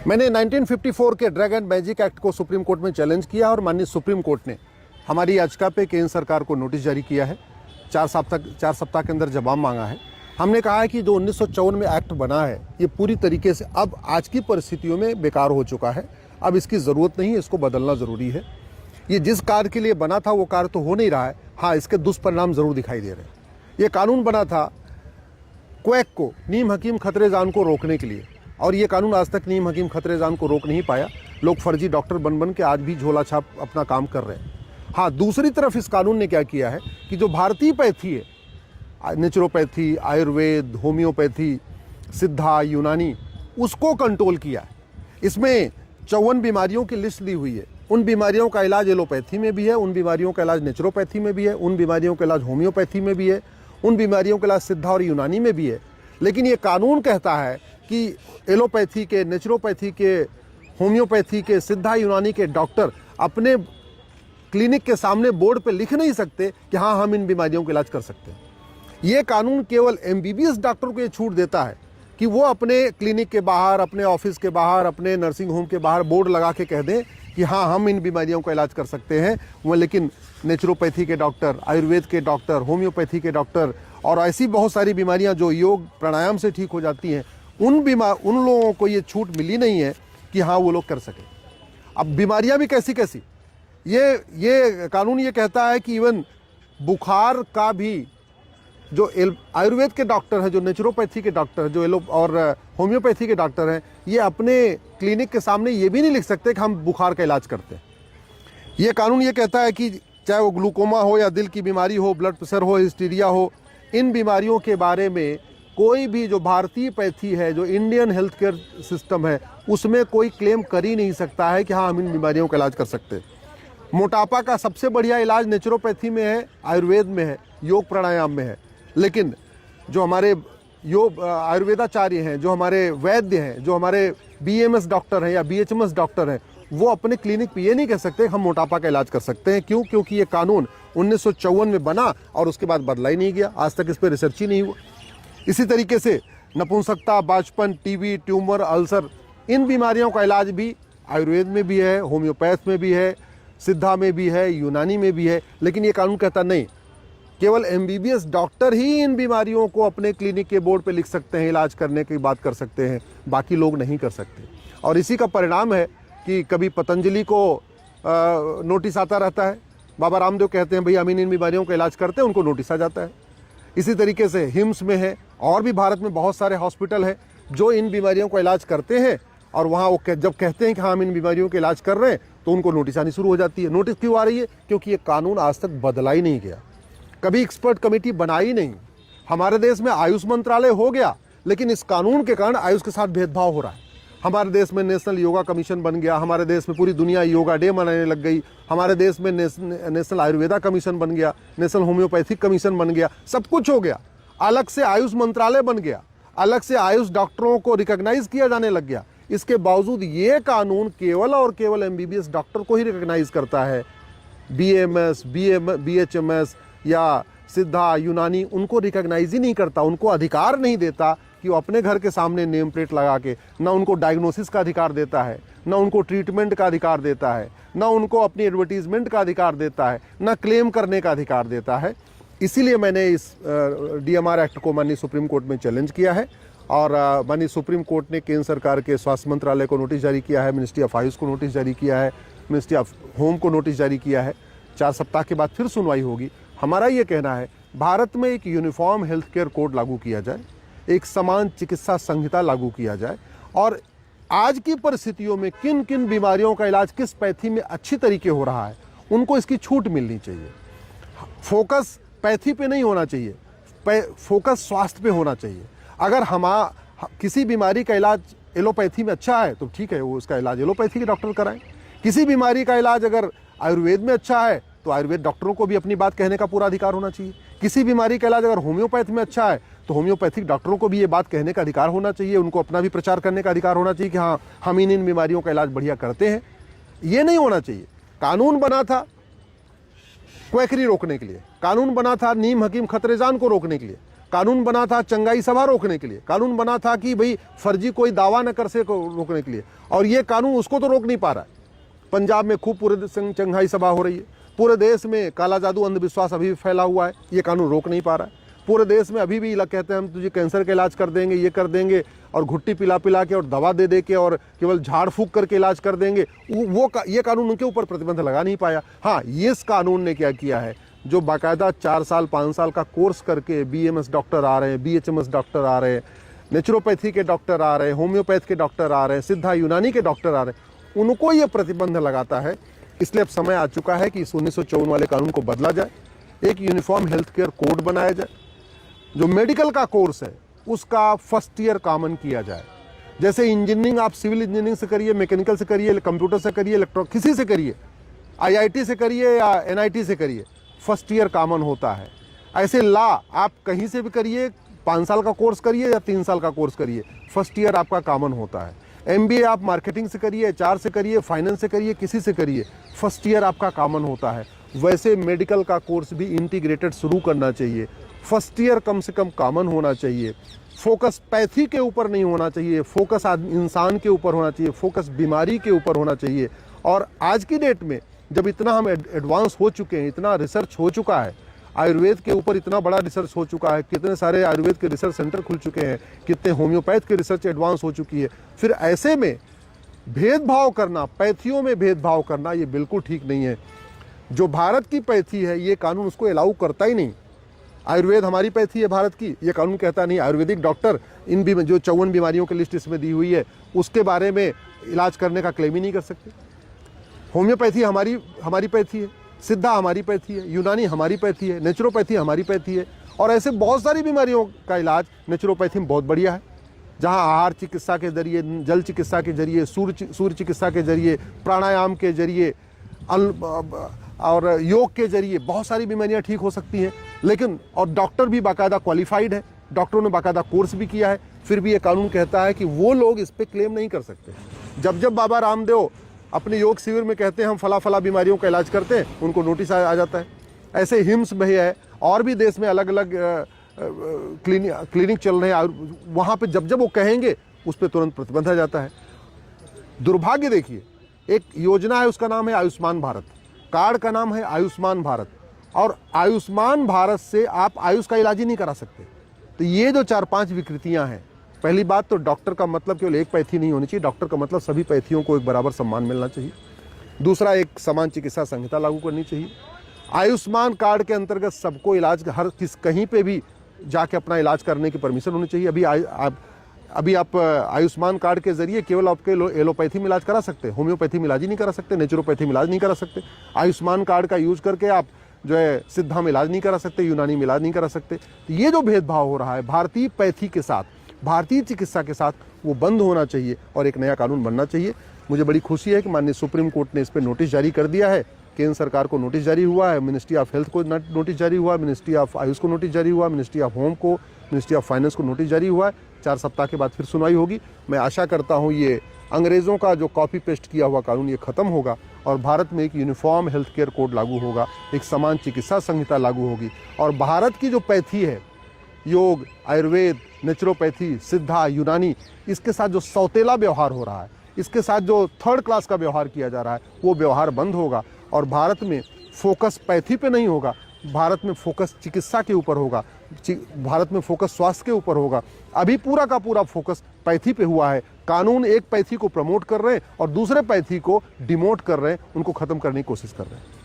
मैंने 1954 के drug and magic act को सुप्रीम कोर्ट में चैलेंज किया और माननीय सुप्रीम कोर्ट ने हमारी याचिका पे केंद्र सरकार को नोटिस जारी किया है। 4 सप्ताह के अंदर जवाब मांगा है। हमने कहा है कि जो 1954 में एक्ट बना है ये पूरी तरीके से अब आज की परिस्थितियों में बेकार हो चुका है। अब इसकी ज़रूरत नहीं है, इसको बदलना ज़रूरी है। ये जिस कार्य के लिए बना था वो कार्य तो हो नहीं रहा है। हाँ, इसके दुष्परिणाम ज़रूर दिखाई दे रहे हैं। ये कानून बना था क्वैक को, नीम हकीम खतरे जान को रोकने के लिए, और ये कानून आज तक नीम हकीम खतरे जान को रोक नहीं पाया। लोग फर्जी डॉक्टर बन के आज भी झोला छाप अपना काम कर रहे हैं। हाँ, दूसरी तरफ इस कानून ने क्या किया है कि जो भारतीय पैथी है, नेचुरोपैथी, आयुर्वेद, होम्योपैथी, सिद्धा, यूनानी, उसको कंट्रोल किया है। इसमें 54 बीमारियों की लिस्ट दी हुई है। उन बीमारियों का इलाज एलोपैथी में भी है, उन बीमारियों का इलाज नेचुरोपैथी में भी है, उन बीमारियों का इलाज होम्योपैथी में भी है, उन बीमारियों का इलाज सिद्धा और यूनानी में भी है। लेकिन ये कानून कहता है कि एलोपैथी के, नेचुरोपैथी के, होम्योपैथी के, सिद्धा, यूनानी के डॉक्टर अपने क्लिनिक के सामने बोर्ड पे लिख नहीं सकते कि हाँ, हम इन बीमारियों का इलाज कर सकते हैं। ये कानून केवल एमबीबीएस डॉक्टर को ये छूट देता है कि वो अपने क्लिनिक के बाहर, अपने ऑफिस के बाहर, अपने नर्सिंग होम के बाहर बोर्ड लगा के कह दें कि हाँ, हम इन बीमारियों का इलाज कर सकते हैं। वो लेकिन नेचुरोपैथी के डॉक्टर, आयुर्वेद के डॉक्टर, होम्योपैथी के डॉक्टर और ऐसी बहुत सारी बीमारियां जो योग प्राणायाम से ठीक हो जाती हैं, उन लोगों को ये छूट मिली नहीं है कि हाँ, वो लोग कर सकें। अब बीमारियां भी कैसी कैसी, ये कानून ये कहता है कि इवन बुखार का भी जो आयुर्वेद के डॉक्टर हैं, जो नेचुरोपैथी के डॉक्टर, जो और होम्योपैथी के डॉक्टर हैं, ये अपने क्लिनिक के सामने ये भी नहीं लिख सकते कि हम बुखार का इलाज करते हैं। ये कानून ये कहता है कि चाहे वो ग्लूकोमा हो या दिल की बीमारी हो, ब्लड प्रेशर हो, हिस्टीरिया हो, इन बीमारियों के बारे में कोई भी जो भारतीय पैथी है, जो इंडियन हेल्थ केयर सिस्टम है, उसमें कोई क्लेम कर ही नहीं सकता है कि हाँ, हम इन बीमारियों का इलाज कर सकते हैं। मोटापा का सबसे बढ़िया इलाज नेचुरोपैथी में है, आयुर्वेद में है, योग प्राणायाम में है। लेकिन जो हमारे आयुर्वेदाचार्य हैं, जो हमारे वैद्य हैं, जो हमारे बीएमएस डॉक्टर हैं या बीएचएमएस डॉक्टर हैं, वो अपने क्लिनिक पे ये नहीं कह सकते हम मोटापा का इलाज कर सकते हैं। क्यों? क्योंकि ये कानून 1954 में बना और उसके बाद बदला ही नहीं गया। आज तक इस पर रिसर्च ही नहीं हुआ। इसी तरीके से नपुंसकता, बाचपन, टीबी, ट्यूमर, अल्सर, इन बीमारियों का इलाज भी आयुर्वेद में भी है, होम्योपैथ में भी है, सिद्धा में भी है, यूनानी में भी है। लेकिन ये कानून कहता नहीं, केवल एमबीबीएस डॉक्टर ही इन बीमारियों को अपने क्लिनिक के बोर्ड पे लिख सकते हैं, इलाज करने की बात कर सकते हैं, बाकी लोग नहीं कर सकते। और इसी का परिणाम है कि कभी पतंजलि को नोटिस आता रहता है, बाबा रामदेव कहते हैं भाई हम इन बीमारियों का इलाज करते हैं, उनको नोटिस आ जाता है। इसी तरीके से हिम्स में है और भी भारत में बहुत सारे हॉस्पिटल हैं जो इन बीमारियों का इलाज करते हैं, और वहाँ वो जब कहते हैं कि हम इन बीमारियों का इलाज कर रहे हैं तो उनको नोटिस आनी शुरू हो जाती है। नोटिस क्यों आ रही है? क्योंकि ये कानून आज तक बदला ही नहीं गया, कभी एक्सपर्ट कमेटी बनाई नहीं। हमारे देश में आयुष मंत्रालय हो गया, लेकिन इस कानून के कारण आयुष के साथ भेदभाव हो रहा है। हमारे देश में नेशनल योगा कमीशन बन गया, हमारे देश में पूरी दुनिया योगा डे मनाने लग गई, हमारे देश में नेशनल आयुर्वेदा कमीशन बन गया, नेशनल होम्योपैथिक कमीशन बन गया, सब कुछ हो गया। अलग से आयुष मंत्रालय बन गया, अलग से आयुष डॉक्टरों को रिकॉग्नाइज किया जाने लग गया। इसके बावजूद ये कानून केवल और केवल एमबीबीएस डॉक्टर को ही रिकॉग्नाइज करता है। बीएमएस, बीएचएमएस या सिद्धा, यूनानी, उनको रिकॉग्नाइज ही नहीं करता, उनको अधिकार नहीं देता कि वो अपने घर के सामने नेम प्लेट लगा के, ना उनको डायग्नोसिस का अधिकार देता है, ना उनको ट्रीटमेंट का अधिकार देता है, ना उनको अपनी एडवर्टीजमेंट का अधिकार देता है, ना क्लेम करने का अधिकार देता है। इसीलिए मैंने इस डीएमआर एक्ट को माननीय सुप्रीम कोर्ट में चैलेंज किया है, और माननीय सुप्रीम कोर्ट ने केंद्र सरकार के स्वास्थ्य मंत्रालय को नोटिस जारी किया है, मिनिस्ट्री ऑफ आयुष को नोटिस जारी किया है, मिनिस्ट्री ऑफ होम को नोटिस जारी किया है। 4 सप्ताह के बाद फिर सुनवाई होगी। हमारा ये कहना है भारत में एक यूनिफॉर्म हेल्थ केयर कोड लागू किया जाए, एक समान चिकित्सा संहिता लागू किया जाए, और आज की परिस्थितियों में किन किन बीमारियों का इलाज किस पैथी में अच्छी तरीके हो रहा है, उनको इसकी छूट मिलनी चाहिए। फोकस पैथी पे नहीं होना चाहिए, फोकस स्वास्थ्य पे होना चाहिए। अगर किसी बीमारी का इलाज एलोपैथी में अच्छा है तो ठीक है, वो उसका इलाज एलोपैथी के डॉक्टर कराएं। किसी बीमारी का इलाज अगर आयुर्वेद में अच्छा है तो आयुर्वेद डॉक्टरों को भी अपनी बात कहने का पूरा अधिकार होना चाहिए। किसी बीमारी का इलाज अगर होम्योपैथ में अच्छा है तो होम्योपैथिक डॉक्टरों को भी ये बात कहने का अधिकार होना चाहिए, उनको अपना भी प्रचार करने का अधिकार होना चाहिए कि हाँ, हम इन बीमारियों का इलाज बढ़िया करते हैं। ये नहीं होना चाहिए। कानून बना था क्वैकरी रोकने के लिए, कानून बना था नीम हकीम खतरेजान को रोकने के लिए, कानून बना था चंगाई सभा रोकने के लिए, कानून बना था कि भाई फर्जी कोई दावा न कर सके रोकने के लिए, और ये कानून उसको तो रोक नहीं पा रहा है। पंजाब में खूब पूरे चंगाई सभा हो रही है, पूरे देश में काला जादू अंधविश्वास अभी भी फैला हुआ है, ये कानून रोक नहीं पा रहा है। पूरे देश में अभी भी कहते हैं हम तुझे कैंसर का इलाज कर देंगे, ये कर देंगे, और घुट्टी पिला पिला के और दवा दे दे के और केवल झाड़ फूक करके इलाज कर देंगे, ये कानून उनके ऊपर प्रतिबंध लगा नहीं पाया। हाँ, ये इस कानून ने क्या किया है, जो बाकायदा 4 साल 5 साल का कोर्स करके BMS डॉक्टर आ रहे हैं, BHMS डॉक्टर आ रहे हैं, नेचुरोपैथी के डॉक्टर आ रहे हैं, होम्योपैथ के डॉक्टर आ रहे हैं, सिद्धा यूनानी के डॉक्टर आ रहे हैं, उनको ये प्रतिबंध लगाता है। इसलिए अब समय आ चुका है कि इस 1954 वाले कानून को बदला जाए, एक यूनिफॉर्म हेल्थ केयर कोड बनाया जाए, जो मेडिकल का कोर्स है उसका फर्स्ट ईयर कॉमन किया जाए। जैसे इंजीनियरिंग आप सिविल इंजीनियरिंग से करिए, मैकेनिकल से करिए, कंप्यूटर से करिए, इलेक्ट्रॉनिक किसी से करिए, IIT से करिए या NIT से करिए, फर्स्ट ईयर कॉमन होता है। ऐसे ला आप कहीं से भी करिए, 5 साल का कोर्स करिए या 3 साल का कोर्स करिए, फर्स्ट ईयर आपका कॉमन होता है। MBA आप मार्केटिंग से करिए, HR से करिए, फाइनेंस से करिए, किसी से करिए, फर्स्ट ईयर आपका कॉमन होता है। वैसे मेडिकल का कोर्स भी इंटीग्रेटेड शुरू करना चाहिए, फर्स्ट ईयर कम से कम कॉमन होना चाहिए। फोकस पैथी के ऊपर नहीं होना चाहिए, फोकस इंसान के ऊपर होना चाहिए, फोकस बीमारी के ऊपर होना चाहिए। और आज की डेट में जब इतना हम एडवांस हो चुके हैं, इतना रिसर्च हो चुका है, आयुर्वेद के ऊपर इतना बड़ा रिसर्च हो चुका है, कितने सारे आयुर्वेद के रिसर्च सेंटर खुल चुके हैं, कितने होम्योपैथ के रिसर्च एडवांस हो चुकी है, फिर ऐसे में भेदभाव करना, पैथियों में भेदभाव करना, ये बिल्कुल ठीक नहीं है। जो भारत की पैथी है ये कानून उसको अलाउ करता ही नहीं। आयुर्वेद हमारी पैथी है भारत की, ये कानून कहता नहीं आयुर्वेदिक डॉक्टर इन भी जो 54 बीमारियों की लिस्ट इसमें दी हुई है उसके बारे में इलाज करने का क्लेम ही नहीं कर सकते। होम्योपैथी हमारी पैथी है, सिद्धा हमारी पैथी है, यूनानी हमारी पैथी है, नेचुरोपैथी हमारी पैथी है, और ऐसे बहुत सारी बीमारियों का इलाज नेचुरोपैथी में बहुत बढ़िया है, जहां आहार चिकित्सा के जरिए, जल चिकित्सा के जरिए, सूर्य चिकित्सा के जरिए, प्राणायाम के जरिए और योग के जरिए बहुत सारी बीमारियां ठीक हो सकती हैं। लेकिन और डॉक्टर भी बाकायदा क्वालिफाइड है, डॉक्टरों ने बाकायदा कोर्स भी किया है, फिर भी ये कानून कहता है कि वो लोग इस पर क्लेम नहीं कर सकते। जब बाबा रामदेव अपने योग शिविर में कहते हैं हम फला बीमारियों का इलाज करते हैं, उनको नोटिस आ जाता है। ऐसे हिम्स भैया है, और भी देश में अलग अलग क्लिनिक चल रहे हैं, वहाँ पे जब वो कहेंगे उस पर तुरंत प्रतिबंध आ जाता है। दुर्भाग्य देखिए, एक योजना है उसका नाम है आयुष्मान भारत, कार्ड का नाम है आयुष्मान भारत, और आयुष्मान भारत से आप आयुष का इलाज ही नहीं करा सकते। तो ये जो 4-5 विकृतियां हैं, पहली बात तो डॉक्टर का मतलब केवल एक पैथी नहीं होनी चाहिए, डॉक्टर का मतलब सभी पैथियों को एक बराबर सम्मान मिलना चाहिए। दूसरा, एक समान चिकित्सा संहिता लागू करनी चाहिए। आयुष्मान कार्ड के अंतर्गत सबको इलाज कहीं पे भी जाके अपना इलाज करने की परमिशन होनी चाहिए। अभी आप आयुष्मान कार्ड के जरिए केवल आपके एलोपैथी में इलाज करा सकते, होम्योपैथी में इलाज ही नहीं करा सकते, नेचुरोपैथी में इलाज नहीं करा सकते। आयुष्मान कार्ड का यूज करके आप जो है सिद्धा में इलाज नहीं करा सकते, यूनानी में इलाज नहीं करा सकते। तो ये जो भेदभाव हो रहा है भारतीय पैथी के साथ, भारतीय चिकित्सा के साथ, वो बंद होना चाहिए और एक नया कानून बनना चाहिए। मुझे बड़ी खुशी है कि माननीय सुप्रीम कोर्ट ने इस पर नोटिस जारी कर दिया है। केंद्र सरकार को नोटिस जारी हुआ है, मिनिस्ट्री ऑफ हेल्थ को नोटिस जारी हुआ, मिनिस्ट्री ऑफ आयुष को नोटिस जारी हुआ, मिनिस्ट्री ऑफ होम को, मिनिस्ट्री ऑफ फाइनेंस को नोटिस जारी हुआ है। 4 सप्ताह के बाद फिर सुनवाई होगी। मैं आशा करता हूँ ये अंग्रेज़ों का जो कॉपी पेस्ट किया हुआ कानून ये खत्म होगा और भारत में एक यूनिफॉर्म हेल्थ केयर कोड लागू होगा, एक समान चिकित्सा संहिता लागू होगी, और भारत की जो पैथी है, योग, आयुर्वेद, नेचुरोपैथी, सिद्धा, यूनानी, इसके साथ जो सौतेला व्यवहार हो रहा है, इसके साथ जो थर्ड क्लास का व्यवहार किया जा रहा है, वो व्यवहार बंद होगा और भारत में फोकस पैथी पे नहीं होगा, भारत में फोकस चिकित्सा के ऊपर होगा, भारत में फोकस स्वास्थ्य के ऊपर होगा। अभी पूरा का पूरा फोकस पैथी पे हुआ है। कानून एक पैथी को प्रमोट कर रहे हैं और दूसरे पैथी को डिमोट कर रहे हैं, उनको खत्म करने की कोशिश कर रहे हैं।